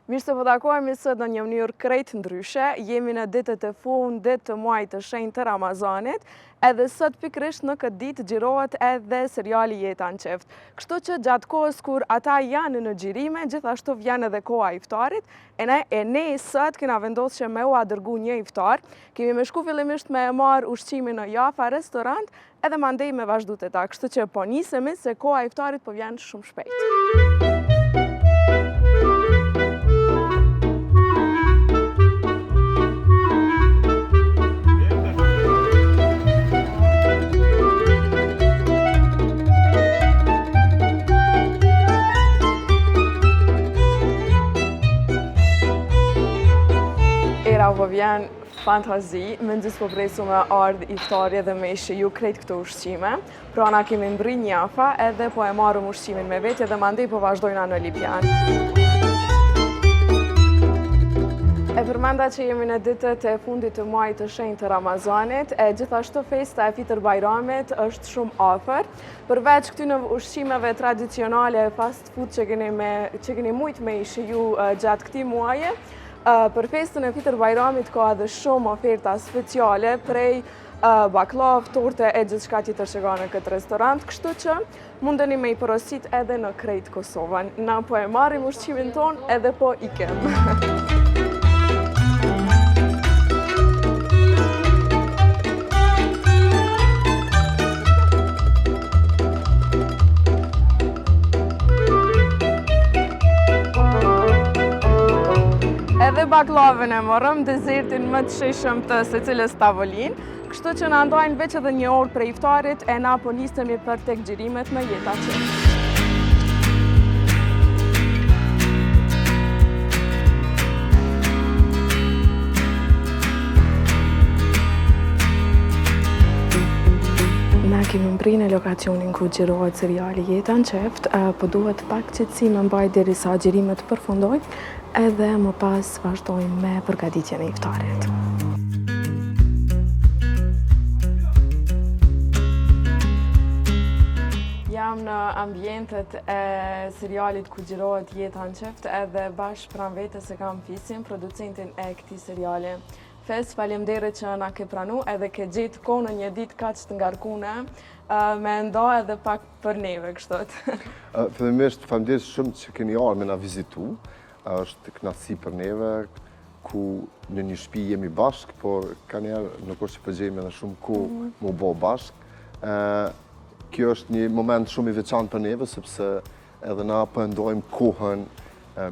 Mirë se po takohemi sot në një mënyrë krejt ndryshe, jemi në ditët e fundit të muajit të shenjtë të Ramazanit, edhe sot pikërisht në këtë ditë xhirohet edhe seriali Jeta në qeft. Kështu që gjatë kohës kur ata janë në xhirime, gjithashtu vjen edhe koha e iftarit, e ne sot kena vendosur që me u dërgu një iftar. Kemi me shku fillimisht me marr ushqimin në Jafa restorant, edhe mandej me vazhdu të ta. Kështu që po nisemi se koha e iftarit po vjen shumë shpejt. Po vjen fantazi, me nëzis po presu me ardhë iftarje dhe me ishe ju krejt këto ushqime. Pra na kemi mbri një Jafa edhe po e marrëm ushqimin me vetje dhe mandej po vazhdojna në Libjan. E përmenda që jemi në ditët e fundit të muajit të shenjtë të Ramazanit, e gjithashtu festa e Fitr Bajramit është shumë afër. Përveç këtyre ushqimeve tradicionale fast food që keni mujt me ishe ju gjatë këtij muaji, për festën e Fitr Bajramit ka edhe shumë oferta speciale prej baklav, torte e gjithçka tjetër që ka në këtë restorant, kështu që mundeni me i porosit edhe në krejt Kosovën. Na po e marrim ushqimin ton edhe po ikem. Edhe baklavën e morëm, dezertin më të shishëm të secilës tavolin, kështu që na ndajnë veç edhe një orë prej iftarit e na po nisemi për tek xhirimet me Jeta qeft. Na kemi mbri në lokacionin ku xhirohet seriali Jeta në qeft, po duhet pak qetësi me mbaj derisa xhirimet përfundojnë, edhe më pas vazhdojmë me përgatitjen e iftarit. Jam në ambientet e serialit ku xhirohet Jeta në qeft edhe bashkë pranë vetes e kam Fisin, producentin e këtij seriali. Fes, faleminderit që na ke pranu edhe ke gjetë kohë në një ditë kaq të ngarkune me nda edhe pak për neve kështot. Fillimisht faleminderit shumë që keni ardhur me na vizitu. Është kënaqësi për neve, ku në një shtëpi jemi bashkë, por ka njerë nuk është që përgjejmë edhe shumë kohë mu bo bashkë. Kjo është një moment shumë i veçantë për neve, sepse edhe na përndojmë kohën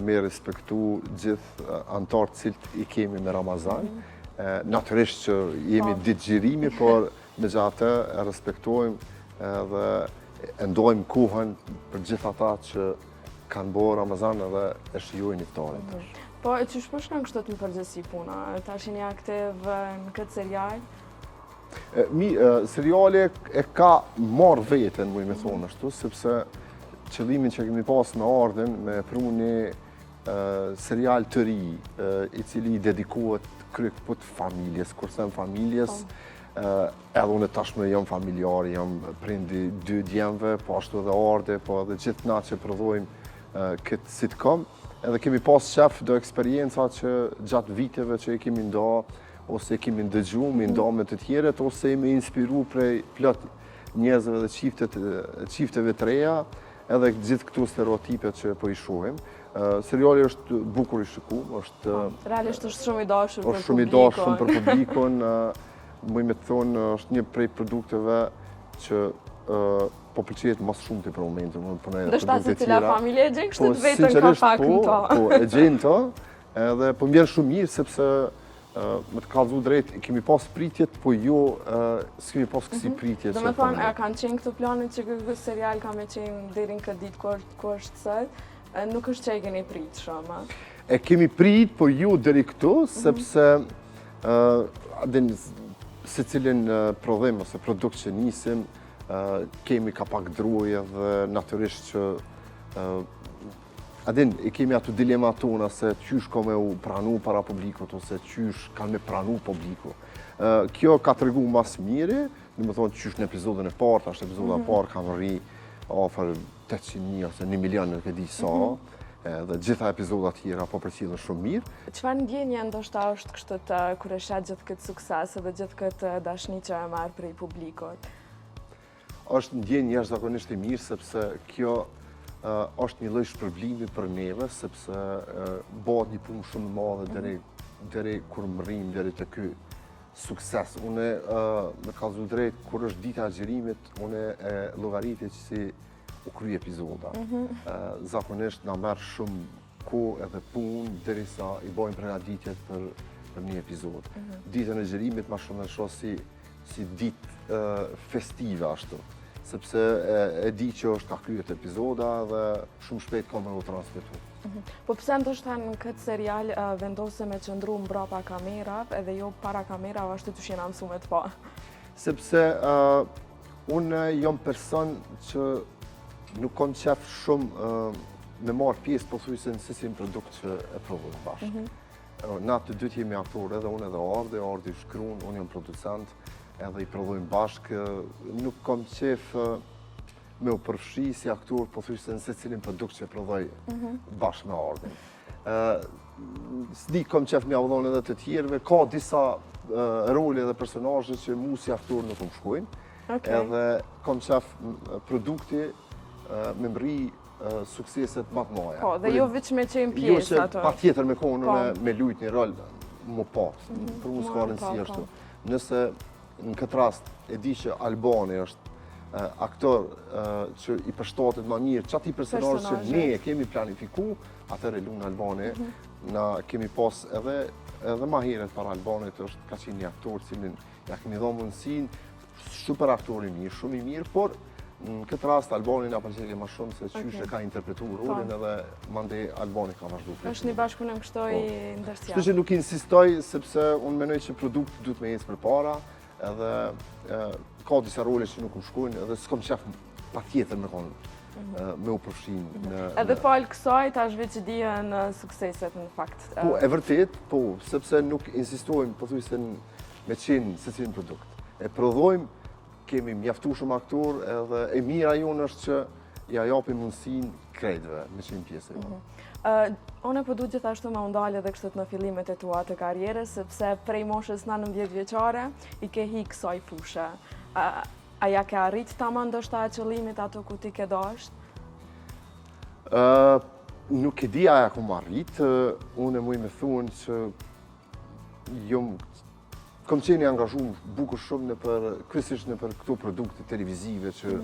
me respektu gjithë antarët cilët i kemi me Ramazan. Natyrisht që jemi ditë xhirimi, por me gjatë e respektojmë dhe ndojmë kohën për gjithë ata që kanë bo Ramazan edhe e shijojnë iftarin. Po, e qysh po shkon kështu në përgjithësi puna? Tash jeni aktiv në këtë serial? Seriali e ka marrë veten, muj me thonë ashtu, sepse qëllimin që kemi pas me ardhen me pru një serial të ri, i cili dedikohet kryekëput familjes, kurse në familjes, edhe unë tashmë jam familjar, jam prindi 2 djemve, po ashtu edhe ardhe, po edhe gjithë na që prodhojmë këtë sitcom, edhe kemi pas shef do eksperienca që gjatë viteve që i kemi nda, ose i kemi ndëgju, mi nda me të tjeret, ose i me inspiru prej plot njerëzve dhe qifteve të reja, edhe gjithë këtu stereotipet që po i shohim. Seriali është bukur i shikuar, është realisht është shumë i dashur për publikun. Është shumë i dashur për publikun, muj me të thonë është një prej produkteve që po pëlqejet mas shumë të për momentin. Dështë ta se cila familje e gjenë kështë të vetën ka pak në ta. Po, e gjenë ta, edhe po m'vjen shumë mirë, sepse me të kallëzu drejt, kemi pas pritjet, po jo, s'kemi pas kësi pritjet. Do me thonë, a kanë qenë këto planit që këtë serial ka me qenë deri në këtë ditë ku është sët, nuk është që e keni prit shumë? E kemi prit, po jo deri këtu, sepse se cilin prodhim ose produkt që nisim, kemi ka pak druje dhe natyrisht që i kemi ato dilema tona se qysh ka me u pranu para publikut ose qysh ka me pranu publiku. Kjo ka të regu mas miri, dhe me thonë qysh në epizodën e parë, ashtë epizodën e parë kam rri ofër 800.000 ose 1 milion në këdi sa, dhe gjitha epizodat tjera po përcjellen shumë mirë. Çfarë ndjenje ndoshta është kështu të kur e shet gjithë këtë sukses dhe gjithë këtë dashni që e marr prej publikut? Është ndjenjë jashtëzakonisht e mirë sepse kjo është një lloj shpërblimi për neve sepse bëhet një punë shumë e madhe deri kur rrim deri te ky sukses. Unë me kallëzu drejt, kur është dita e xhirimit, unë e llogaritë që si u kry epizoda. Zakonisht na merr shumë kohë edhe punë derisa i bëjmë përgatitjet për një epizod. Ditën e xhirimit më shumë e shoh si ditë festive ashtu, sepse e di që është ka kryet epizoda dhe shumë shpejt ka me u transmetu. Po pse ndoshta në këtë serial vendose me qëndru mbrapa kamerave edhe jo para kamerave ashtu që jena mësuar të pa? Sepse unë jam person që nuk kam qef shumë me marrë pjesë pothuajse në sesim produkt që e prodhojmë bashkë. Na të dytë jemi aktorë, edhe unë edhe Ardi shkruan, unë jam producent, edhe i prodhojmë bashkë. Nuk kam qef me u përfshi si aktor pothuajse në secilin produkt që e prodhoj bashkë me Ardin. S'di kam qef me avdhon edhe të tjerëve, ka disa role dhe personazhe që mu si aktor nuk më shkojnë. Edhe kam qef produkti me mri sukseset më të mëdha. Po, dhe jo veç me qenë pjesë ato. Jo që patjetër me kohën me lujt një rol më pas. Për mua s'ka rëndësi ashtu. Nëse në këtë rast e di që Albani është aktor që i përshtatet më mirë çati personazh që ne e kemi planifikuar, atëherë luan Albani. Na kemi pas edhe më herët para Albanit është ka qenë një aktor cilin ja kemi dhënë mundësinë, super aktor i mirë, shumë i mirë, por në këtë rast Albani na pëlqej më shumë se çysh e ka interpretuar rolin edhe mandej Albani ka vazhduar. Është një bashkëpunim kështu i ndërsjellë. Kështu që nuk insistoj sepse unë mendoj që produkti duhet me ecë përpara, edhe ka disa role që nuk më shkojnë edhe s'kam qef patjetër me u përfshin në... Edhe falë kësaj, tash veç dihen sukseset në fakt. Po, e vërtet, po, sepse nuk insistojmë pothuajse me qenë secilin produkt. E prodhojmë, kemi mjaftu shumë aktor edhe e mira jonë është që ja japim mundësinë krejtëve me qenë pjesë e jonë. Unë po du gjithashtu me undalë edhe kështu në fillimet e tua të karrierës, sepse prej moshës 19 vjeçare i ke hi kësaj fushë. A ja ke arrit tamam ndoshta qëllimit ato ku ti ke dashur? Nuk e di a ja kom arrit, unë muj me thunë që kom qeni angazhuar bukur shumë kryesisht në për këto produkte televizive që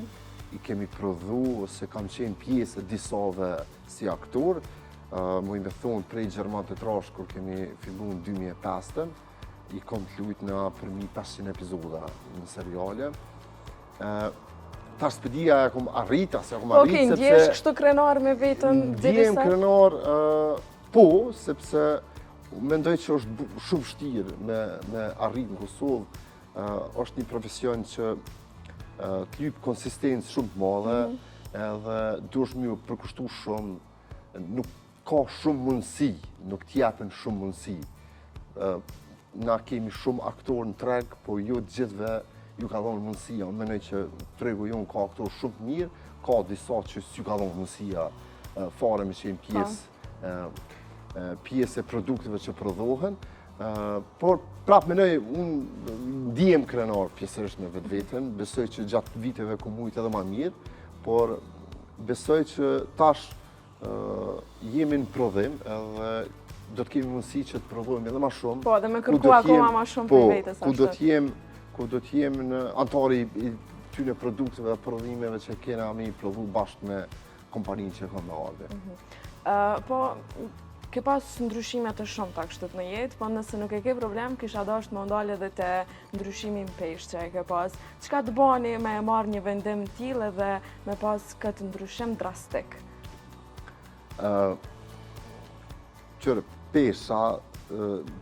i kemi prodhu ose kam qenë pjesë e disave si aktor. Muj me thonë prej Gjerman të Trash, kur kemi fillu në 2005, i kom të lujt në për 1500 epizoda në seriale. Tash s'pedia e kom arrit, se kom arrit, sepse... Ndjesh kështu krenar me vetën ndjem krenar, po, sepse mendoj që është shumë vështirë me arrit në Kosovë. Është një profesion që të lyp konsistencë shumë të madhe, edhe duhesh me u përkushtu shumë, nuk ka shumë mundësi, nuk t'japin shumë mundësi. Na kemi shumë aktorë në treg, po jo të gjithve ju ka dhonë mundësia. Unë menoj që tregu jonë ka aktorë shumë të mirë, ka disa që s'ju ka dhonë mundësia fare me qenë pjesë e produkteve që prodhohen. Por prapë menoj, unë ndihem krenar pjesërisht me vetveten, besoj që gjatë viteve ku mujt edhe ma mirë, por besoj që tash jemi në prodhim edhe do të kemi mundësi që të prodhojmë edhe ma shumë. Po, dhe me kërku akoma ma shumë për vetës. Ku do t'jem në antari i tyne produkteve dhe prodhimeve që kena me i prodhu bashkë me kompaninë që kam me ardhe. Po, ke pas ndryshime të shumë ta kështët në jetë, po nëse nuk e ke problem, kisha dashur të më ndalë edhe te ndryshimin peshë që e ke pas. Çka të bani me marrë një vendim t'illë edhe me pas këtë ndryshim drastik? Qërë, pesha,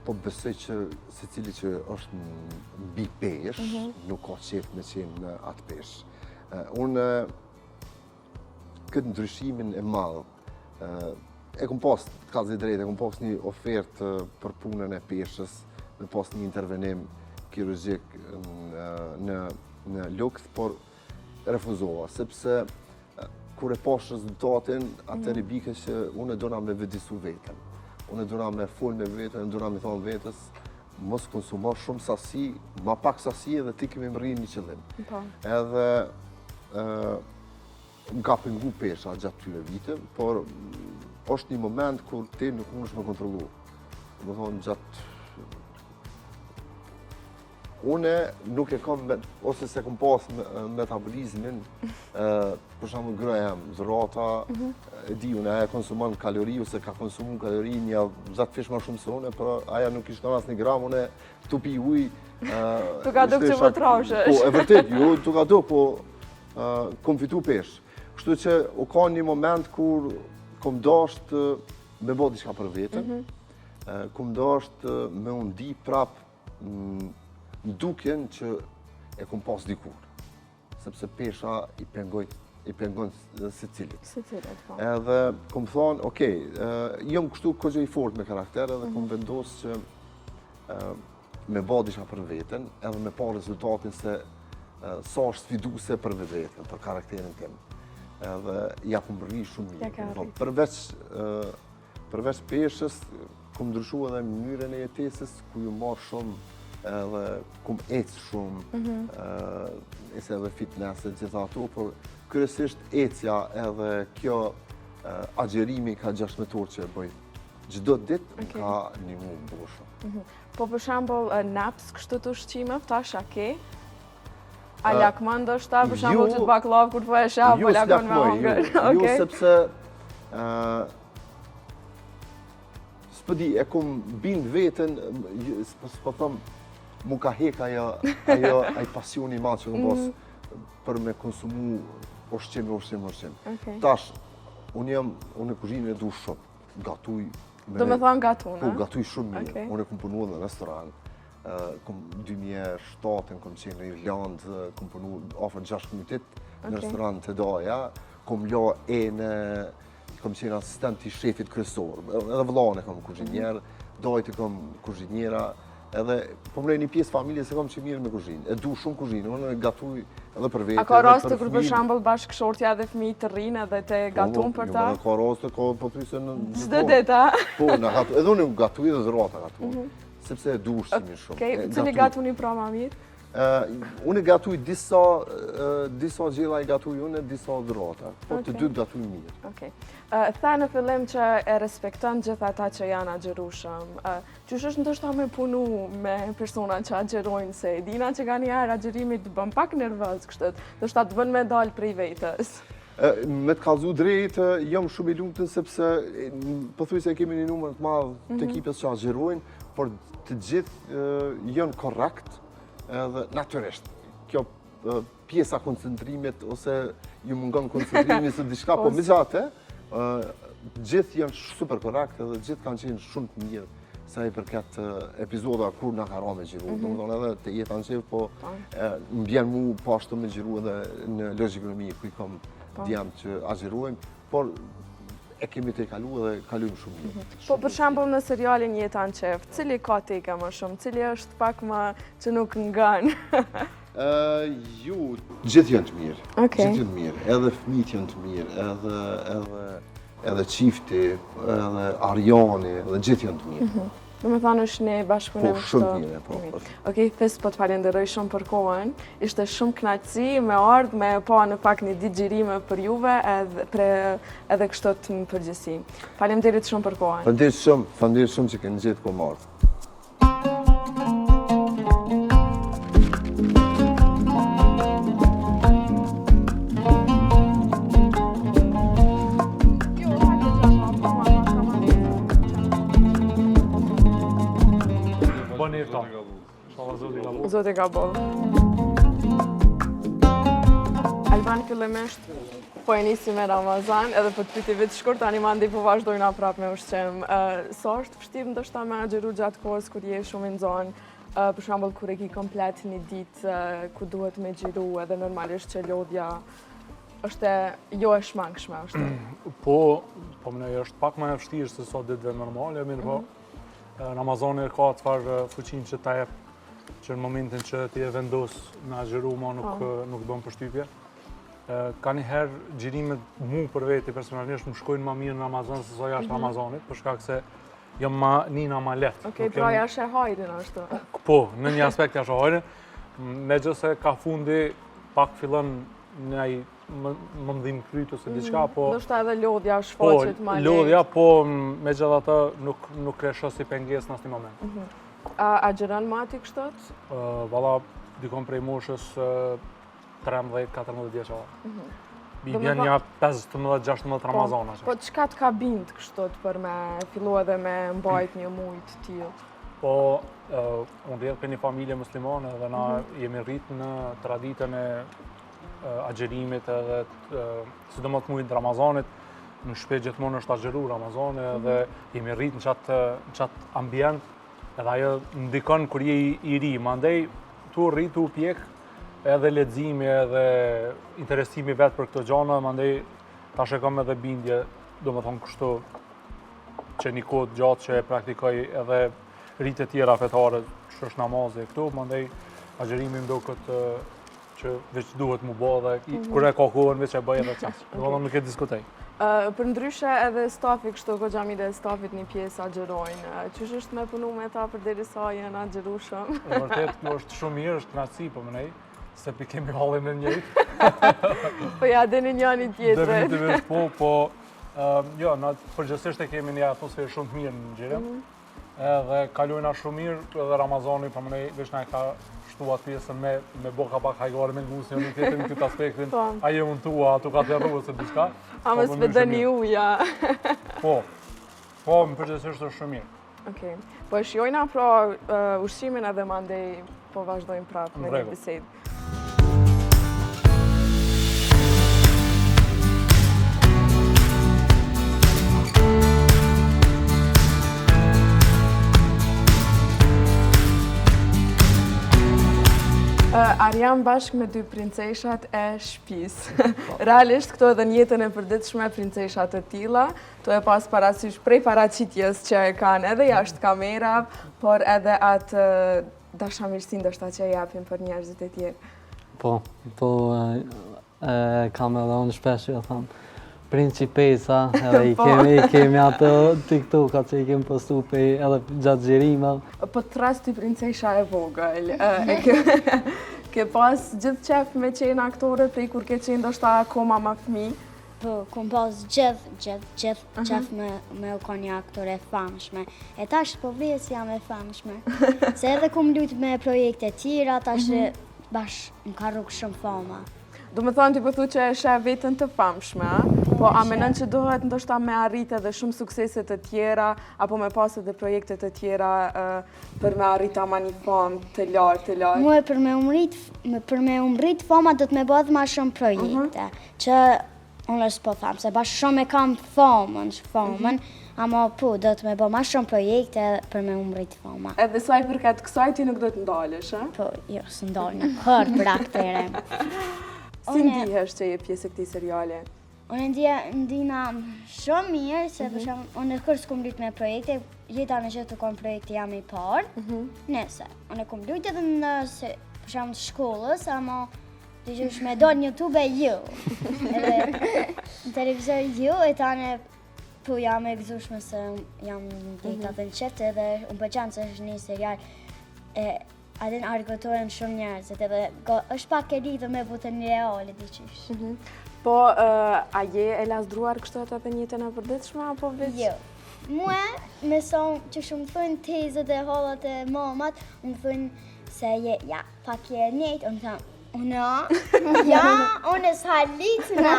po besoj që secili që është në bi pesh, nuk ka qef me qenë në atë pesh. Unë këtë ndryshimin e madhë, e kom pas, të ka zi drejt, e kom pas një ofertë për punën e peshës, me pas një intervenim kirurgjik në lukth, por refuzova, sepse kur e pash rezultatin, atër i bike që unë e dona me vedisu vetën. Unë e dona me full me vetën, e dona me thonë vetës, mos konsumar shumë sasi, ma pak sasi edhe ti kemi më rrinë një qëllim. Edhe nga pengu pesha gjatë tyre vite, por është një moment kur ti nuk mundesh me kontrollu. Më thonë gjatë... Une nuk e kam, ose se kam pas metabolizmin, për shembull gruaja jam, zrata, e di unë, aja konsumon kalori, ose ka konsumu kalori një 10 fish ma shumë se une, por aja nuk ishte as një gram, une tu pi uj... Tu ka duk që më trashësh. Po, e vërtet, jo, tu ka duk, po kom fitu pesh. Kështu që u ka një moment kur kom dasht me bo diçka për vetën, kom dasht me undi prap në dukjen që e kom pas dikur, sepse pesha i pengon se cilit. Po. Edhe kom thonë, okej, jam kështu kogje i fort me karakter, edhe kom vendos që me ba diçka për veten, edhe me pa rezultatin se sa është sfiduse për vetën, për karakterin tim. Edhe ja kom rri shumë mirë. Përveç peshës, kom ndryshu edhe mënyrën e jetesës, ku ju marrë shumë, edhe kom ecë shumë, ecë edhe fitnesset, gjitha ato, por kryesisht ecja edhe kjo agjerimi ka 16 orë që e bëj. Çdo ditë ka një mu më shumë. Po për shembull, naps kështu të ushqimeve, tash a ke? A lakmon ndoshta për shembull që të bakllavë kur po e shah, po lakmon me hongër? Jo, sepse s'po di, e kom bind veten, s'po thom, mu ka hek ai pasioni i madh që kom pas për me konsumu ushqim. Tash, unë e kuzhinën e du shumë, gatuj. Do me thonë gatu, Po, gatuj shumë mirë. Unë e kom punu në restoran. 2007 kom qenë në Irlandë, kom punu afër 6 minutit në restoran të Daja, kom la kom qenë asistent i shefit kryesor, edhe vllane kom kuzhinjer, dajt e kom kuzhinjera, edhe po mrej një pjesë familje se kom që mirë me kuzhinë. E du shumë kuzhinë, unë e gatuj edhe për vete. A ka raste kur për shembull bashkëshortja dhe fëmijët të rrinë edhe të gatun për ta? Ka raste, po thjesht në çdo ditë, a? Po, edhe unë gatuj edhe zrata gatuj, sepse e du ushqimin shumë. Okej, cili gatuni pra ma mirë? Unë gatuj disa gjella i gatuj unë, disa dhurata, por të dy gatuj mirë. Okej. Tha në fillim që e respekton gjithë ata që janë agjerueshëm. Qysh është ndoshta me punu me persona që agjerojnë, se dina që ka një herë agjerimi të bën pak nervoz kështu, ndoshta të bën me dalë prej vetës. Me të kallëzu drejtë, jam shumë i lumtur sepse pothuajse kemi një numër të madh të ekipës që agjerojnë, por të gjithë janë korrekt edhe natyrisht. Kjo pjesa koncentrimit ose ju mungon koncentrimi se diçka, po megjithatë, gjithë janë super korrekt edhe gjithë kanë qenë shumë të mirë sa i përket epizoda kur na ka rënë me xhiru. Domethënë edhe të jeta në qef, po më vjen mu po ashtu me xhiru edhe në logjikonomi ku i kam djem që agjerojmë, por e kemi të kalu edhe kalujmë shumë mirë. Po për shembull në serialin Jeta në qef, cili ka teka më shumë, cili është pak më që nuk ngan? Gjithë janë të mirë. Gjithë janë të mirë, edhe fëmijët janë të mirë, edhe çifti, edhe Arjani, edhe gjithë janë të mirë. Do me thonë është një bashkëpunim kështu. Po, shumë mirë, po. Okej, thes po të falenderoj shumë për kohën. Ishte shumë kënaqësi me ardhë, me pa në pak një ditë xhirime për juve edhe kështu të më përgjithësi. Faleminderit shumë për kohën. Faleminderit shumë që keni gjetë kohë ardhë. Zoti ka boll. Alban fillimisht po e nisi me Ramazan, edhe po të pyeti vetë shkurt, tani mandi po vazhdojna prapë me ushqim. Sa është vështirë ndoshta me agjeru gjatë kohës kur je shumë i nxon, për shembull kur e ki komplet një ditë ku duhet me xhiru edhe normalisht që lodhja është jo e shmangshme, është. Po mendoj është pak më e vështirë se sa ditëve normale, mirë po. Ramazani ka çfarë fuqinë që ta jep, që në momentin që ti e vendos në agjeru ma nuk bën përshtypje. Ka njëherë gjirimet mu për veti personalisht më shkojnë ma mirë në Amazon se so jashtë Amazonit, për shkak se jam nina ma lehtë. Okej, pra jashtë e hajrin ashtu. Po, në një aspekt jashtë e hajrin, me gjë se ka fundi pak fillon më ndhim kryt ose diçka, po... Ndoshta edhe lodhja shfaqet ma lehtë. Lodhja, po me gjithë atë nuk kreshë si penges në asnjë moment. A gjeron mati kështot? Valla, dikon prej moshës 13-14 vjeçare. I bjen një 15-16 Ramazana. Po çka të ka bind kështot për me fillu edhe me mbajt një mujt tillë? Po, unë rrjedh për një familje muslimane dhe na jemi rritë në traditën e agjerimit edhe sidomos mujt Ramazanit. Në shtëpi gjithmonë është agjeru Ramazani dhe jemi rritë në qatë ambient edhe ajo ndikon kur je i ri. Mandej tu rrit u pjek edhe leximi edhe interesimi vetë për këto gjëra, mandej tash e kam edhe bindje, domethënë kështu që një kohë gjatë që e praktikoj edhe rritje tjera fetare, që është namazi e këtu, mandej agjerimi më duket që veç duhet mu bë dhe kur e ka kohën veç e bëj edhe çast. Domethënë nuk e diskutoj. Për ndryshe edhe stafi kështu xhamit e stafit një pjesë agjerojnë. Qysh është me punu me ta përderisa janë agjerueshëm? Vërtet kjo është shumë mirë, është kënaqësi për ne, se kemi hallin në njëjtë. Po ja deni njëri tjetrin. Definitivisht po, jo, na përgjithsisht e kemi një atmosferë shumë të mirë në xhirem. Edhe kalojna shumë mirë, edhe Ramazani për ne veç na e ka shtuar pjesën me boka pak hajgore me ngusin, nuk e në këtë aspektin. Ajo unë tua, tu ka të rrugë se diçka. A më s'vedeni uja. Po, më përgjithsisht është shumë mirë. Okej. Po e shijojna pra ushqimin edhe mandej po vazhdojmë prapë me një bisedë. Arjam bashkë me dy princeshat e shtëpisë. Realisht këto edhe në jetën e përditshme princeshat e tilla, to e pas parasysh prej paraqitjes që e kanë edhe jashtë kamerave, por edhe atë dashamirësinë ndoshta që e japin për njerëzit e tjerë. Po, kam edhe unë shpesh ju thënë principesa, edhe i kemi ato TikTokat që i kemi postu edhe gjatë xhirimeve. Po të rast ty princesha e vogël, ke pas gjithë qef me qenë aktore prej kur ke qenë ndoshta akoma ma fëmijë? Po, kom pas gjithë qef me u konë një aktore famshme. E tash po vjes jam e famshme. Se edhe kom lujt me projekte tjera, tash bash më ka rrugë shumë fama. Do me thonë ti po thu që e sheh vetën të famshme, po a menon që dohet ndoshta me arrit edhe shumë suksese të tjera, apo me pas edhe projekte të tjera për me arrit ama një famë të lartë? Muaj për me umrit fama do të me bëdh ma shumë projekte, që unë është po famë, se bash shumë e kam famën, ama po do të me bëdh ma shumë projekte për me umrit fama. Edhe saj përket kësaj ti nuk do të ndalesh, a? Po, jo, së ndalë në kërë për aktere. Si ndihesh që je pjesë e këtij seriale? Unë ndina shumë mirë, se për shumë, unë kërë s'kom lujt me projekte, jeta në që të kom projekte jam i parë, nëse, unë kom lujt edhe në, për shumë shkollës, ama të që është me do në YouTube e ju, edhe në televizor ju, e tane, po jam e gëzushme se jam dita dhe në qëtë, edhe unë përqanë se është një serial, adin argëtojnë shumë njerëzit, edhe është pak e lidhë me butën reale, diqysh. Po, a je e lasdruar kështu edhe njëtën e përditshme, apo veç? Jo. Mua, me sonë që shumë thënë tezët e hallat e mamat, më thënë se ja, pak je njëjtë, unë thënë, ja, unë s'halitna,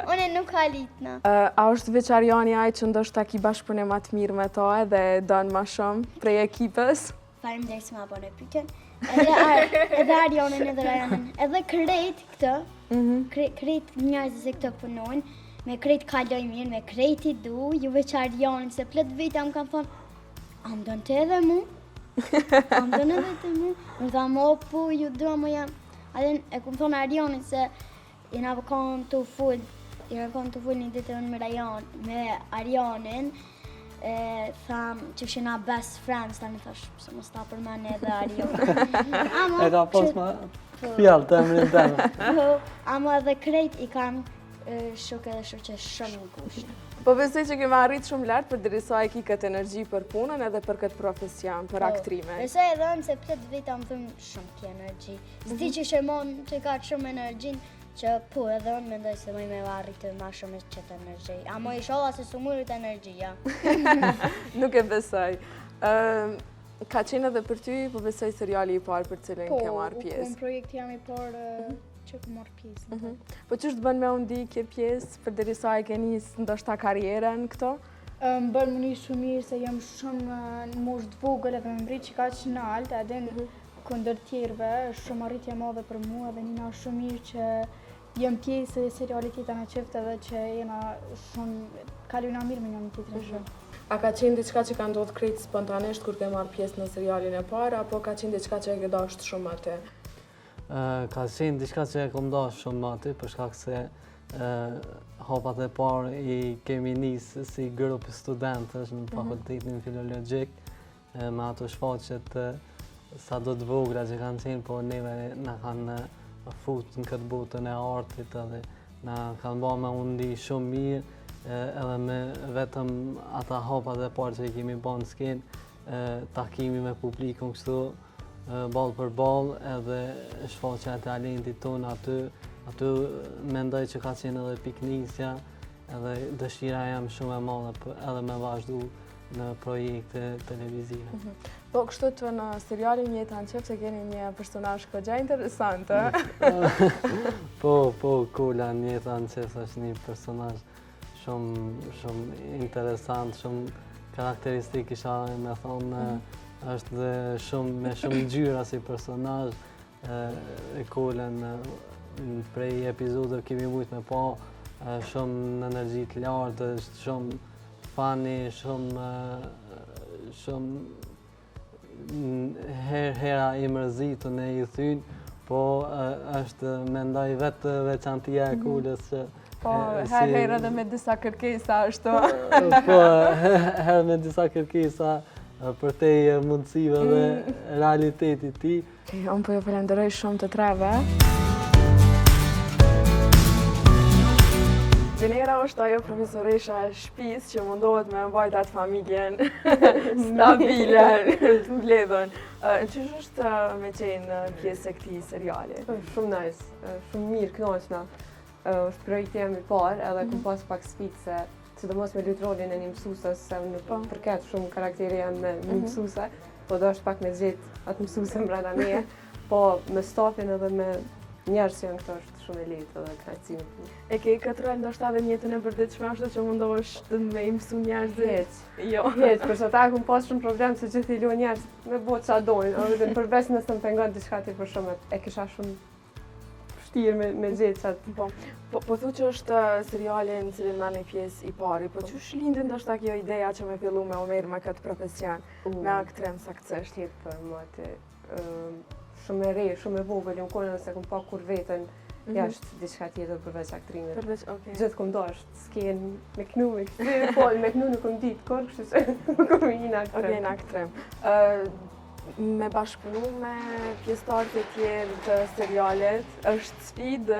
unë nuk halitna. A është veç Arjani ai që ndoshta ki bashkëpunim ma të mirë me ta edhe dënë ma shumë prej ekipës? Faleminderit që ma bënë pyetjen. Edhe Arjanin edhe Rajanin, edhe krejt këtë, krejt njerëzit se këtë punojnë, me krejt kaloj mirë, me krejt i du, ju veç Arjanin, se plët vite më kanë thonë, a më dënë të edhe mu? A më dënë edhe të mu? Më thamë, o po, ju du, më jam. Adin, e këmë thonë Arjanin se jena kanë të full një ditë me Arjanin, tham që fshina best friends, tani thash, se mos ta përmend edhe Ariel. E ka pas ma fjallë të emrin teme. Ama edhe krejt i kanë shok edhe shoqe shumë i ngushtë. Po besoj që kemi arrit shumë lart për derisa e ki këtë energji për punën edhe për këtë profesion, për aktrimin. Besoj edhe se 8 vite më thëmë shumë ki energji. S'di që shemon që ka shumë energjin, që po edhe unë mendoj se më me arritë ma shumë qëtë energji. Amo i sholla se su murit energjia. Nuk e besoj. Ka qenë edhe për ty, po besoj seriali i parë për cilin ke marrë pjesë. Po, në projekti jam i parë që ku marrë pjesë. Po që është bën me undi kje pjesë, për derisa e ke njësë ndoshta karierën këto? Më bën më një shumë mirë se jam shumë në moshë të vogël edhe me mbrit që ka që në altë, edhe në këndër tjerve, shumë arritje madhe për mua dhe njëna shumë mirë që jem pjesë e serialit tjetër në qeftë edhe që jena shumë kalujna mirë me njën tjetër shumë. A ka qenë diçka që ka ndodhur krejt spontanisht kur ke marrë pjesë në serialin e parë, apo ka qenë diçka që e ke dashur shumë atë? Ka qenë diçka që e kom dashur shumë aty, për shkak se hapat e parë i kemi nisë si grup studentësh në fakultetin filologjik, me ato shfaqjet sa do të vogla që kanë qenë, po neve na kanë fut në këtë botën e artit edhe na kanë bërë me undi shumë mirë, edhe me vetëm ata hapat e parë që i kemi bërë në skenë, takimi me publikun kështu, ball për ball, edhe shfaqja e talentit tonë aty mendoj që ka qenë edhe piknisja, edhe dëshira jam shumë e madhe edhe me vazhdu në projekte televizive. Po kështu të në serialin Jeta në qeftë se keni një personazh goxha interesant, Po, Kula në Jeta në qeftë është një personazh shumë interesant, shumë karakteristik isha me thonë, është dhe me shumë ngjyra si personazh, Kulën prej epizodëve kemi mujtë me pa shumë në energji të lartë, është shumë funny, shumë hera i mërzitur e i thynë, po është mendoj vetë veçantia e Kulës që po, herë edhe me disa kërkesa ashtu. Po, herë me disa kërkesa për te mundësive dhe realitetit ti. Unë po ju falenderoj shumë të treve. Gjenera është ajo profesoresha e shtëpisë që mundohet me mbajt atë familjen stabile, të mbledhën. Ç'është është me qenë pjesë e këtij seriali? Shumë nice, shumë mirë, kënaqna. Është projekti jam i parë, edhe kom pas pak sfidë se sidomos me luajt rolin e një mësuese, se unë nuk përket shumë karakteri jam me një mësuese, po do është pak me gjetë atë mësuese brenda meje, po me stafin edhe me njerëz që janë këto është shumë e lehtë edhe kënaqësi. E ke këtë rol ndoshta edhe në jetën e përditshme ashtu që mundohesh të me i mësu njerëzit? Jo. Heç, përsa ta kom pas shumë problem se gjithë i luajn njerëz me botë qa dojnë, edhe përveç nëse më pengon diçka tjetër shumë, e kisha shumë vështirë me gjetë qatë. Po thu që është seriali në cilin merrni pjesë i pari, po ç'u lindi ndoshta kjo ideja që me fillu me Omer me këtë profesion, me aktrim saktësisht? Tjetë për mua të shumë e re, shumë e vogël, unë kohën se kom pa kur vetën jashtë diçka tjetër përveç aktrimit. Përveç, okej. Gjithë kom dashtë, s'ken me knu, me këtë, po me knu nuk kom ditë kur, kështu që nuk kom i në aktrim. Okej, në aktrim. Me bashkëpunu me pjesëtarët e tjerë të serialit, është sfidë,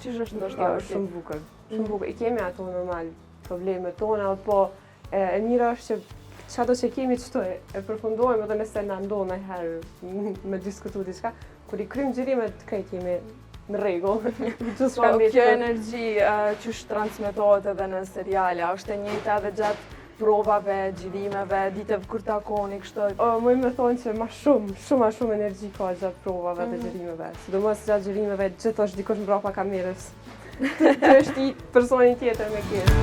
ç'është ndoshta? Shumë bukur, shumë bukur. I kemi ato normal problemet tona, po e mira është që çado që kemi çto e përfundojmë edhe nëse na ndodh ndonjëherë me diskutu diçka, kur i kryjmë xhirimet krejt jemi në rregull. Po, kjo energji që transmetohet edhe në seriale, është e njëjta edhe gjatë provave, xhirimeve, ditëve kur takoni kështu? Më me thonë që ma shumë energji ka gjatë provave dhe xhirimeve. Sidomos gjatë xhirimeve gjithë është dikush mbrapa kamerës. Të është i personi tjetër me kjerë.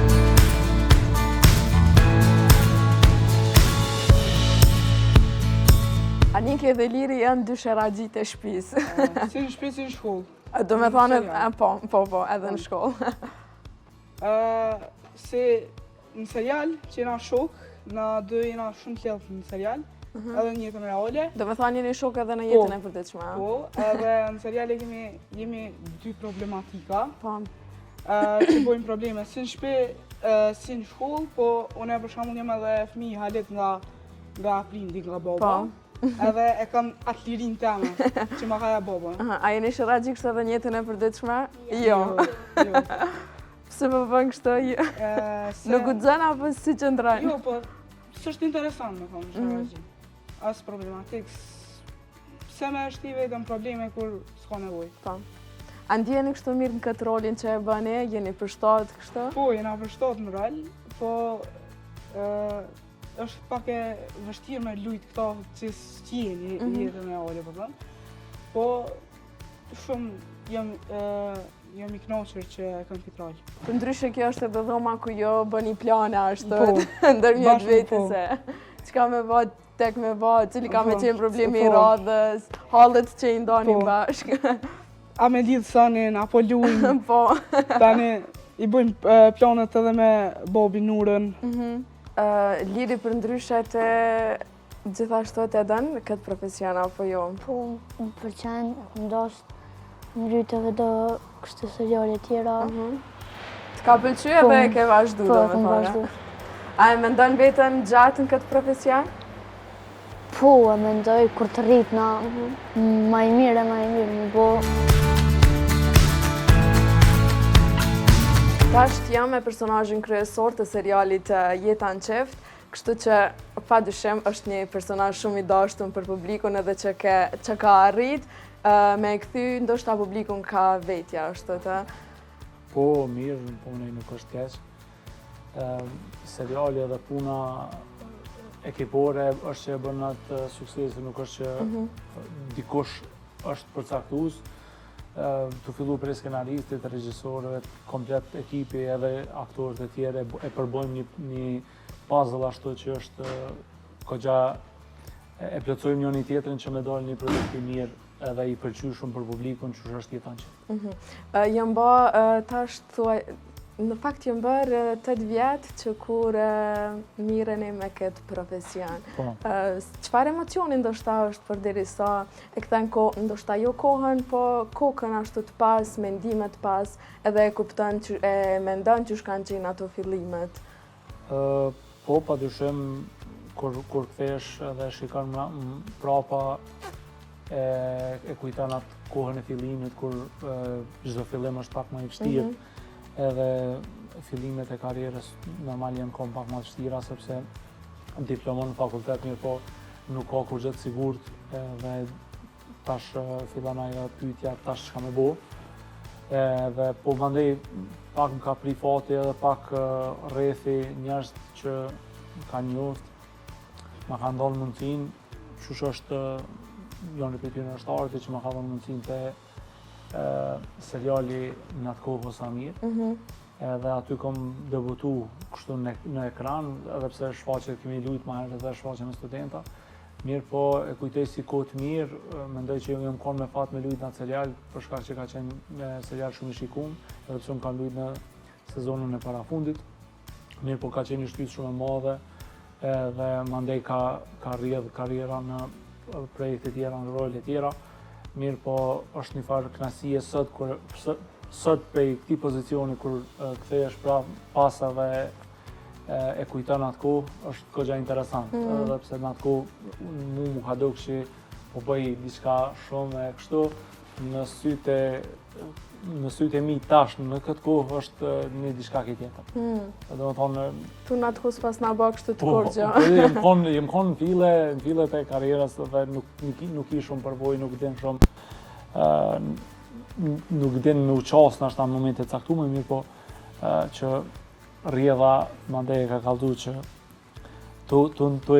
Aninke dhe Liri janë dy sheraxhit e shtëpisë. Si në shtëpi, si në shkollë. Do me thonë, po, edhe në shkollë. Se në serial që jena shok, na dy jena shumë të lehtë në serial, edhe në jetën reale. Do me thonë jeni shok edhe në jetën e përditshme. Po, edhe në seriale jemi dy problematika. Po. Që bojmë probleme. Si në shtëpi si në shkollë, po unë për shembull jam edhe fëmijë halet nga prindi, nga baba. Edhe e kam atë lirin teme që ma kaja baba. A jeni shëragjik kështë edhe njëtën e përditshme? Jo. Pse më bën kështë? Nuk u dzën apo si qëndrojnë? Jo, po s'është interesant me thonë shëragjik. Asë problematik. Pse me është i vetëm probleme kur s'ka nevoj. A ndjeni kështu mirë në këtë rolin që e bëni? Jeni përshtatë kështu? Po, jena përshtatë në rol, po është pak e vështirë me lujt këta që s'qjeni jetën e ale, po shumë jam i knaqër që e kam këtë rol. Për ndryshe kjo është edhe dhoma ku jo bëni plane ashtu, ndërmjet vetëse. Çka me bë, tek me bë, cili ka me qenë problemi i radhës, hallet që i ndani bashkë. A me lidhë sanin, apo lujnë, tani i bëjmë planet edhe me Bobi Nurën. Liri për ndryshe të gjithashtu të edhen këtë profesion apo jo? Po, më përqen, ndoshtë mbytë edhe do kështë seriale tjera. Të ka pëlqy edhe e ke vazhdu do me Po, thone? vazhdu. A e mendon vetën gjatë në këtë profesion? Po, e mendoj kur të rritë na ma i mirë, më bo. Tasht jam me personazhin kryesor të serialit Jeta në qeft, kështu që padyshim është një personazh shumë i dashur për publikun edhe që ka arrit me e kthy ndoshta publikun ka vetja, ashtu të? Po, mirë, puna nuk është keq. Seriali edhe puna ekipore është që e bën atë sukses, nuk është që dikush është përcaktues. Të fillu për skenaristit, regjisorëve, komplet ekipi edhe aktorët e tjere e përbojmë një puzzle ashtu që është kogja e plotësojmë njëri tjetrin që me dalë një produkt i mirë edhe i pëlqyeshëm për publikun që është Jeta në qeft. Jam bë tash thuaj, në fakt jam bërë 8 vjetë që kur mireni me këtë profesion. Çfarë emocioni ndoshta është për derisa e kthen ndoshta jo kohën, po kokën ashtu të pas, mendimet pas, edhe e kupton që e mendon që kanë qenë ato fillimet? Po, padyshim kur kthesh edhe shikon prapa e kujton atë kohën e fillimit kur çdo fillim është pak më i vështirë. Edhe fillimet e karrierës normal janë kohë pak më të vështira sepse diplomon në fakultet mirë po nuk ka kur gjë të sigurt dhe tash fillon ajo pyetja tash çka më bëu. Dhe po mandej pak më ka pri fati edhe pak rrethi njerëz që kanë njoft ma kanë dhënë mundësinë, çush është janë për tyre nështarët që ma ka dhënë mundësinë te seriali në atë kohë Samir. Edhe aty kom debutu kështu në ekran, edhe pse shfaqet kemi lujt ma herë edhe shfaqet me studenta. Mirë po e kujtoj si kohë të mirë, mendoj që jam konë me fat me lujt në atë serial, për shkak që ka qenë serial shumë i shikum, edhe pse më kanë lujt në sezonën e parafundit. Mirë po ka qenë një shtyt shumë e madhe, edhe mandej ka rrjedh karriera në projekte tjera, në role tjera. Mirë po është një farë kënaqësie sot prej këtij pozicioni kur kthehesh pra pasave e kujton atë kohë, është goxha interesant. Edhe pse në atë kohë mu ka dukë që po bëj diçka shumë e kështu, në sytë e mi tash në këtë kohë është një diçka ke tjetër. Do të thonë tu në atë kohë pas na bë kështu të kurrë. Jem kon në fillet e karrierës dhe nuk i shumë përvojë, nuk din shumë nuk din me u qasë në ashtë në momente caktume, mirë po që rrjedha mandej e ka kallzu që të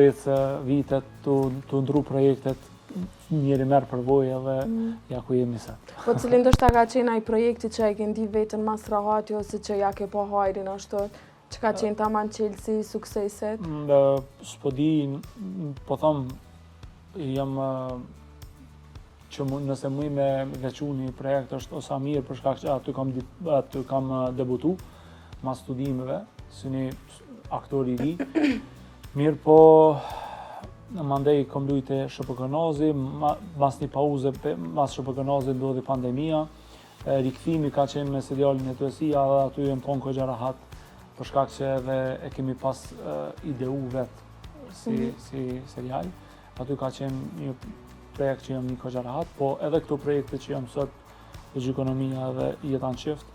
ecë vitet, të ndru projektet, njeri merë përvojë edhe ja ku jemi sot. Po cilin ndoshta ka qenë ai projekti që e ke ndi vetën mas rahati ose që ja ke po hajrin ashtu, që ka qenë tamam qelësi sukseset? S'po di, po thom, jam që nëse muj me veçu një projekt është Samir për shkak që aty kam debutu mas studimeve si një aktor i ri. Mirë po mandej kom lujte SHPK-Nazi, mas një pauze mas SHPK-Nazi ndodhi pandemia. Rikthimi ka qenë me serialin e Tuesia dhe aty jem konë goxha rahat për shkak që edhe e kemi pas ideu vetë si serial. Aty ka qenë një projekt që jam një kohë rahat, po edhe këto projekte që jam sot, Logjikonomia dhe Jeta në Qift,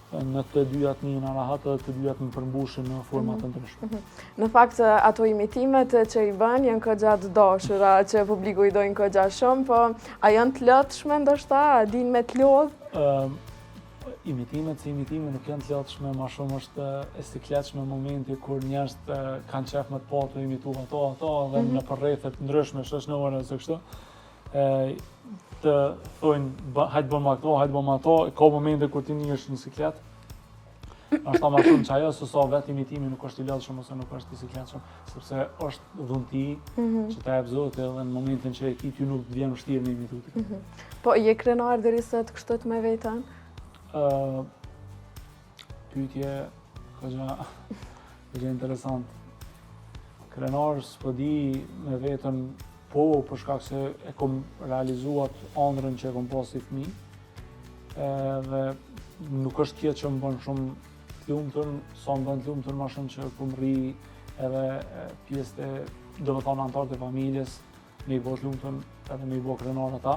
në të dyjat një në rahat dhe të dyjat më përmbushin në format të ndryshme. Në fakt, ato imitimet që i bën janë këgja të dashura, që publiku i dojnë këgja shumë, po a janë të lotshme ndoshta, a din me të lodhë? Imitimet si imitime nuk janë të lotshme, ma shumë është e sikletshme momenti kur njerëzit kanë qef me të po të imitu ato dhe në përrejthet ndryshme shoqërore ose kështu. Të thojnë hajtë bëmë ato, hajtë bëmë ato, ka momente kur ti një është një siklet. Ashta ma shumë që ajo, sësa vetë imitimi nuk është i lodhshëm ose nuk është i sikletshëm, sepse është dhunti që ta jep Zoti dhe në momentin që e ki ty nuk të vjen vështirë në imituti. Po, je krenar deri sot kështu me vetën? Pyetje këgja interesant. Krenar s'po di me vetën po, për shkak se e kom realizuar ëndrrën që e kom pas si fëmijë. Dhe nuk është kjo që më bën shumë të lumtur, sa më bën të lumtur më shumë që kom rri edhe pjesë e domethënë anëtarët e familjes, me i bë të lumtur edhe me i bë krenar ata.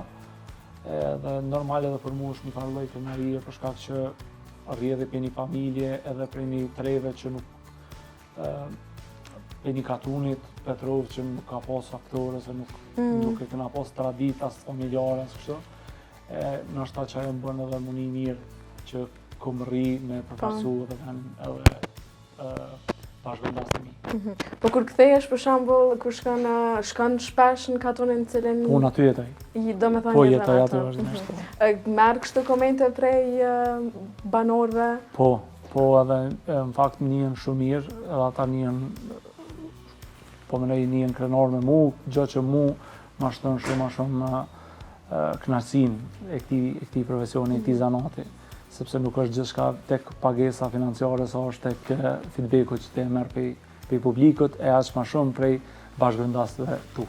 Dhe normal edhe për mua është një farë lloj krenarie për shkak që rri edhe për një familje, edhe për një treve që nuk për një katunit Petrov që nuk ka pas aktore, se nuk e kena pas traditas familjare, kështu. Nështë ta që ajo më bën edhe më një mirë që kom rri me përfasu edhe edhe bashkëvendastimi. Po kur kthehesh për shembull, kur shkon shpesh në katunin në cilin unë aty jetoj. Po jetoj aty vazhdimisht. Merr kështu komente prej banorëve? Po edhe në fakt më njihen shumë mirë, edhe ata njihen po më njihen krenar me mu, gjë që mu ma shton shumë kënaqësinë e këtij profesioni, e këtij zanati, sepse nuk është gjithçka tek pagesa financiare, sa është tek feedbacku që ti merr prej publikut, e aq më shumë prej bashkëvendasëve tu.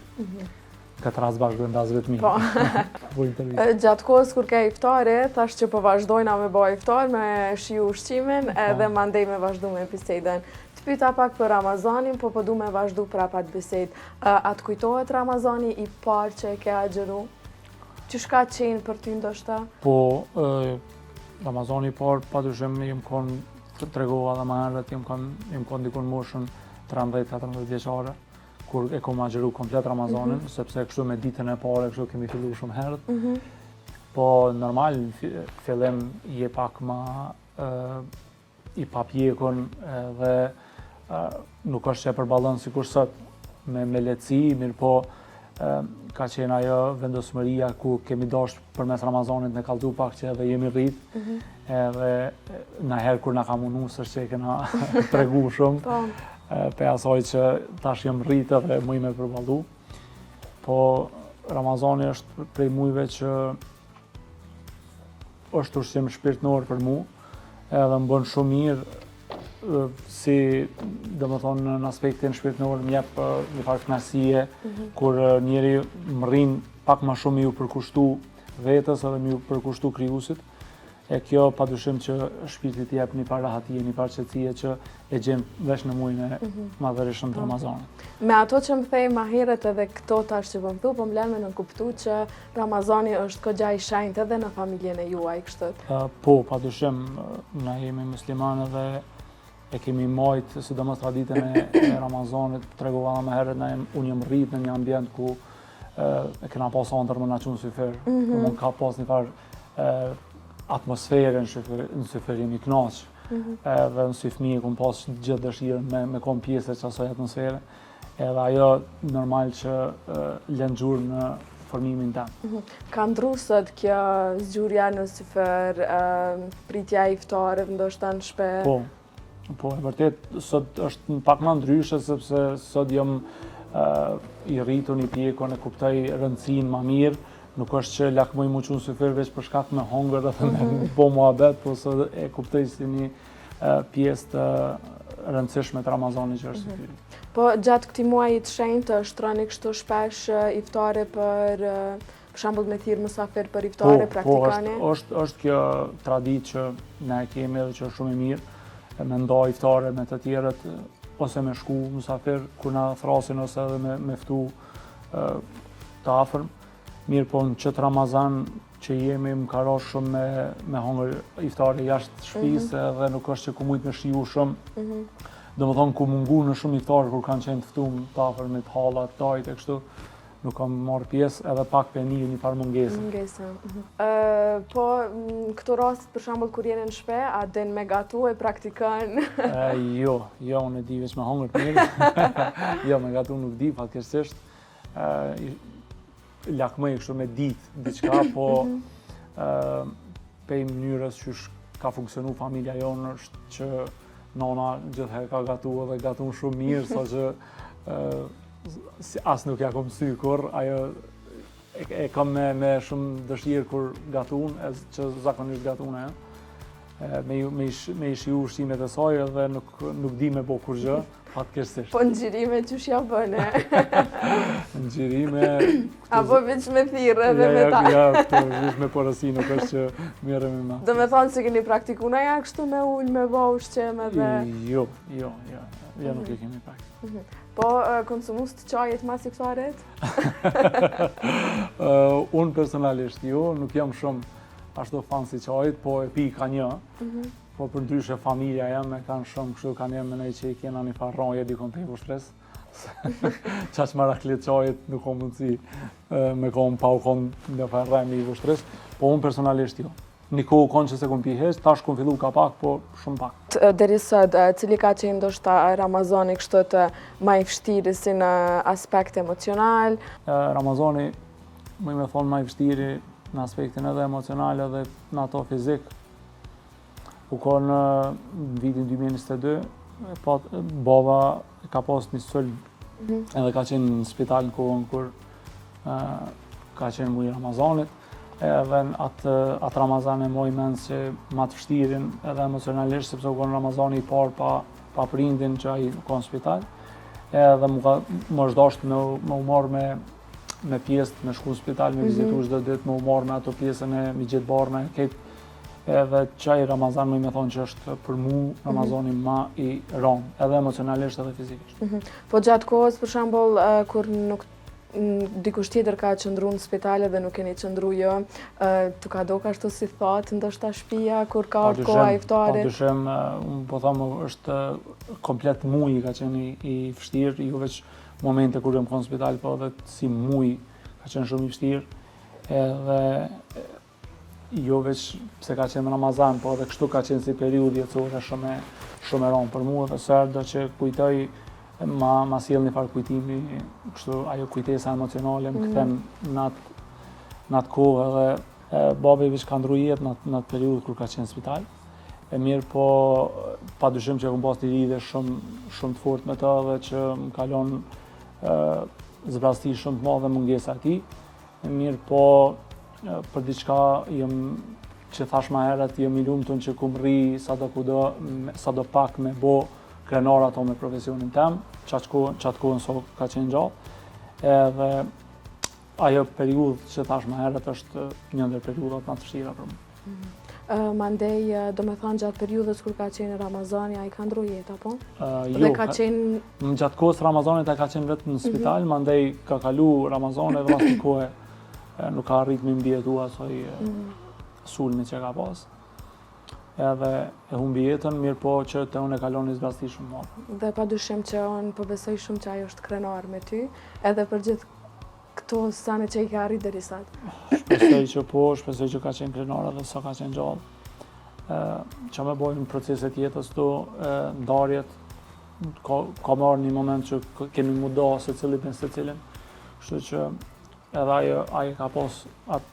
Këtë rast bashkëvendasëve të mirë. Gjatë kohës kur ke iftare, thash që po vazhdojna me bëj iftar, me shiu ushqimin, edhe mandej me vazhdu me bisedën. Të pyeta pak për Ramazanin, po du me vazhdu prapa të bisedë. A të kujtohet Ramazani i parë që e ke agjeru? Që shka qenë për ty ndoshta? Po, Ramazani i parë, patyshim jem konë të tregova dhe më herët, jem konë dikun moshën 13-14 vjeçare, kur e kom agjeru komplet Ramazanin, sepse kështu me ditën e parë, kështu kemi fillu shumë herët. Po, normal, fillim je pak ma i papjekun dhe nuk është që e përballon sikur sot me lehtësi, mirë po ka qenë ajo vendosmëria ku kemi dashur përmes Ramazanit me kallëzu pak që edhe jemi rrit, edhe na herë kur na ka mundu s'është që e kena tregu shumë, pe asaj që tash jam rrit edhe muj me përballu. Po Ramazani është prej mujve që është ushqim shpirtnor për mu, edhe më bën shumë mirë si domethënë në aspektin shpirtnor më jep një farë kënaqësie kur njeri më rrin pak më shumë ju përkushtu vetes edhe më ju përkushtu krijuesit. E kjo padyshim që shpirti t'i jep një farë rahatie, një farë qetësie që e gjen veç në muajin e madhërisëm të Ramazanit. Me ato që më thej ma herët edhe këto tash që po më lën me në kuptu që Ramazani është këgja i shenjtë edhe në familjen e juaj kështu. Po, padyshim, na jemi muslimanë dhe e kemi majt, sidomos traditën e Ramazanit, tregova më herët, unë jam rrit në një ambient ku e kena pas ëndër më na çon syfer. Unë ka pas një farë atmosferën në syfer jemi kënaq. Edhe në sy fëmijë kom pas gjithë dëshirën me kom pjesë të asaj atmosfere. Edhe ajo normal që lën gjurmë në formimin tim. Ka ndru sot kjo zgjurja në syfer, pritja e iftarit ndoshta në shtëpi? Po, e vërtet sot është pak më ndryshe sepse sot jam i rritur, i pjekur, e kuptoj rëndësinë më mirë. Nuk është që lakmoj mu qunë syfer veç për shkak me hongër dhe me bo muhabet, po sot e kuptoj si një pjesë të rëndësishme të Ramazanit që është syfiri. Po gjatë këtij muaji të shenjtë shtroni kështu shpesh iftare për shembull me thirr mysafir për iftare praktikane? Po, është kjo traditë që ne kemi edhe që është shumë e mirë. me nda iftare me të tjerët, ose me shku musafir kur na thrasin ose edhe me ftu të afërm. Mirë po në qëtë Ramazan që jemi më ka rash shumë me hongër iftare jashtë shtëpisë edhe nuk është që ku mujt me shiju shumë. Do më thonë ku mungu në shumë iftarë kur kanë qenë tëftum të afërmit, hallat, tajt e kështu, nuk kam marrë pjesë edhe pak për një farë mungesë. Po, në këto rastit, për shembull kur jeni në shtëpi, a den me gatu e praktikën? Jo, unë e di veç me hongër të mirë. Jo, me gatu nuk di, fatkeqësisht. Lakmëj kështu me ditë diçka, po pej mënyrës që ka funksionu familja jonë është që nona gjithherë ka gatu edhe gatu shumë mirë, sa që as nuk ja kom sy kur, ajo e kam me shumë dëshirë kur gatun, që zakonisht gatun ajo. Me i shiu ushqimet e saj edhe nuk di me bo kur gjë, fatkeqësisht. Po në gjirime qysh ja bëne? Në gjirime... Apo veç me thirrë edhe me ta? Ja, këto veç me porësi nuk është që mire me ma. Do me thonë se keni praktikuna ja kështu me ullë, me bo ushqem edhe... Jo, nuk e kemi praktik. Po, konsumus të qajet mas iftarit? Unë personalisht jo, nuk jam shumë ashtu fan si qajit, po e pi ka një. Po për ndryshe familja jam e kanë shumë kështu, kanë jem me nej që i kena një farë roje dikon të i vushtres. Qaq maraklit qajit nuk o mundësi me konë pa u konë në farë rejmë i vushtres, po unë personalisht jo. Një kohë konë që se kom pi hes, tash kom fillu ka pak, po shumë pak. Deri sot, cili ka qenë ndoshta Ramazani kështu të ma i vështirë si në aspekt emocional? Ramazani, më i me thonë ma i vështiri në aspektin edhe emocional edhe në ato fizik. U konë në vitin 2022, baba ka pas një sulm edhe ka qenë në spital në kohën kur ka qenë muj Ramazanit. Edhe atë Ramazan e moj menë që ma të vështirin edhe emocionalisht, sepse u konë Ramazani i parë pa prindin që ai u konë në spital. Edhe më është dashtë me u marrë me pjesë, me shku në spital, me vizitu çdo ditë, me u marrë me ato pjesën e mi gjithë barë me ketë. Edhe qaj Ramazan më i me thonë që është për mu Ramazani ma i rëndë, edhe emocionalisht edhe fizikisht. Po gjatë kohës, për shembull, kur nuk dikush tjetër ka qëndru në spitale dhe nuk keni qëndru jo, të ka do ka shtu si thotë, ndoshta shtëpia, kur ka orë koha iftarit? Pa dyshem, unë po thamë, është komplet muj ka qenë i vështirë, jo veç momente kur jam konë në spital, po edhe si muj ka qenë shumë i vështirë, edhe jo veç se ka qenë Ramazan, po edhe kështu ka qenë si periud jetësore shumë e rëndë për mua, dhe sërdo që kujtoj ma sjell një farë kujtimi, kështu ajo kujtesa emocionale më kthen në atë kohë edhe babi veç ka ndru jetë në atë periudhë kur ka qenë në spital. E mirë po padyshim që kam pas një lidhje shumë të fortë me të dhe që më kalon zbrasti shumë të madhe mungesa e tij. E mirë po për diçka që thash më herët jam i lumtur që kum rri sado pak me bo krenar ato me profesionin tem, qatë kohën so ka qenë gjatë, edhe ajo periudhë që thash më herët është një ndër periudhat më të vështira për mua. Mandej, do me thonë gjatë periudhës kur ka qenë Ramazani, a i ka ndru jetë, apo? Jo, dhe ka qenë... Gjatë kohës Ramazanit a ka qenë vetëm në spital, mandej ka kalu Ramazani edhe mas një kohë nuk ka arrit me mbjetu asoj sulmi që ka pas. Edhe e humbi jetën, mirë po që të unë e kalon një zbrasti shumë madh. Dhe pa dyshim që unë përbesoj shumë që ajo është krenar me ty, edhe për gjithë këto sane që i ka arrit deri sot. Shpresoj që po, shpresoj që ka qenë krenar edhe sa ka qenë gjallë. Që me bojnë proceset jetës të ndarjet, ka marrë një moment që kemi muda se cili për se cilin, kështu që edhe ajo ka pas atë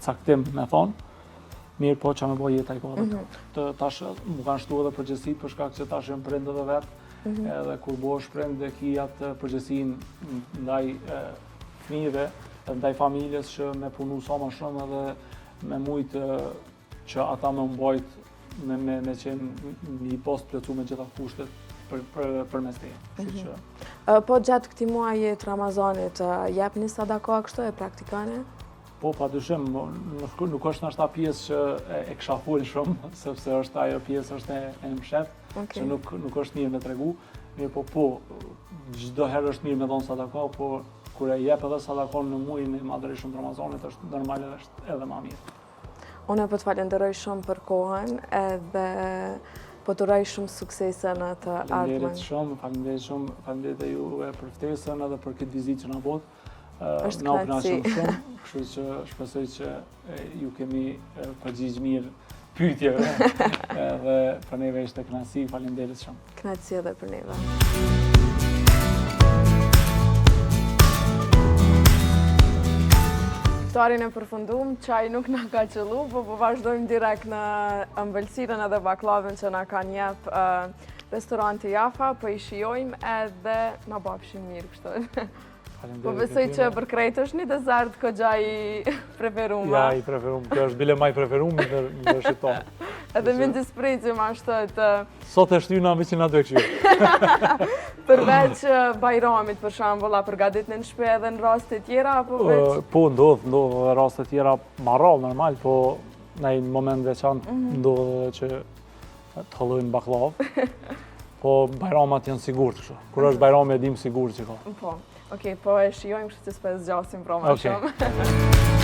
caktim me thonë. Mirë po që me boj jetaj ko edhe të tash më kanë shtu edhe përgjësit për shkak që tash jam prind edhe vetë, edhe kur bosh prind dhe ki atë përgjësin ndaj fëmijëve, ndaj familjes që me punu sa më shumë edhe me mujtë që ata me mbajt me qenë një post plëcu me gjitha kushtet për mes teje. Po gjatë këti muajit Ramazanit, jep një sadaka kështu e praktikane? Po, padyshim, nuk është nështë ta pjesë që e kisha full shumë, sepse është ajo pjesë është e në mshet, që nuk është mirë me tregu. Mirë po, çdo herë është mirë me dhonë sadaka, po kur e jep edhe sadakon në muajin e madhërisht të Ramazanit, është normal edhe ma mirë. Unë po të falenderoj shumë për kohën edhe po të uroj shumë suksese në të ardhmen. Faleminderit e ju për ftesën edhe për këtë vizitë që na botë. Është Na u kënaqësi. kënaqëm shumë, kështu që shpresoj që ju kemi përgjigj mirë pyetjeve edhe për neve ishte kënaqësi, faleminderit shumë. Kënaqësi edhe për neve. Iftarin e përfundum, çaj nuk na ka qellu, po vazhdojmë direkt në ëmbëlsirën edhe baklavën që na kanë jep restoranti Jafa, po i shijojmë edhe na bafshin mirë kështu. Po besoj që për krejt është një dezert këgja i preferume. Ja, i preferume. Kjo është bile ma i preferume në shqitonë. Edhe me disprejtëm ashtë të... Sot e shtyna me që na të e këshirë. Përveç Bajramit, për shambull, a përgatit në shpe edhe në rastet tjera, apo veç? Po, ndodhë dhe rastet tjera marral, normal, po në një moment veçant ndodhë që të hëllojnë baklavë. Po, Bajramat janë sigurt, kështu. Kur është Bajrami e dim sigurt që ka. Po, okej, po e shijojmë kështë që s'pe zgjasim pra ma shumë.